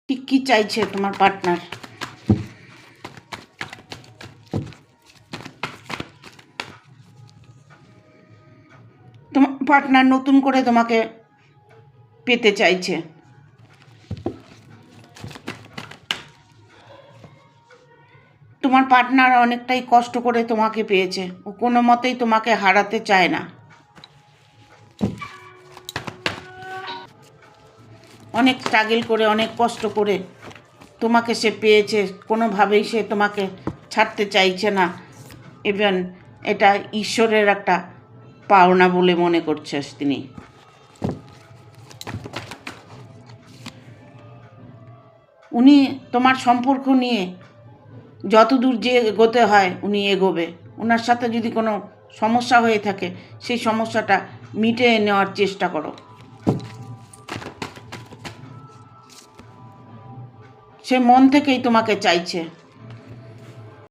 ঠিক কি চাইছে তোমার পার্টনার? তোমার পার্টনার নতুন করে তোমাকে পেতে চাইছে। তোমার পার্টনার অনেকটাই কষ্ট করে তোমাকে পেয়েছে, ও কোনো মতেই তোমাকে হারাতে চায় না। অনেক স্ট্রাগল করে, অনেক কষ্ট করে তোমাকে সে পেয়েছে, কোনোভাবেই সে তোমাকে ছাড়তে চাইছে না। ইভেন এটা ঈশ্বরের একটা পাওনা বলে মনে করছে তিনি। উনি তোমার সম্পর্ক নিয়ে যতদূর যে এগোতে হয় উনি এগোবে। ওনার সাথে যদি কোনো সমস্যা হয়ে থাকে সেই সমস্যাটা মিটিয়ে নেওয়ার চেষ্টা করো। সে মন থেকেই তোমাকে চাইছে।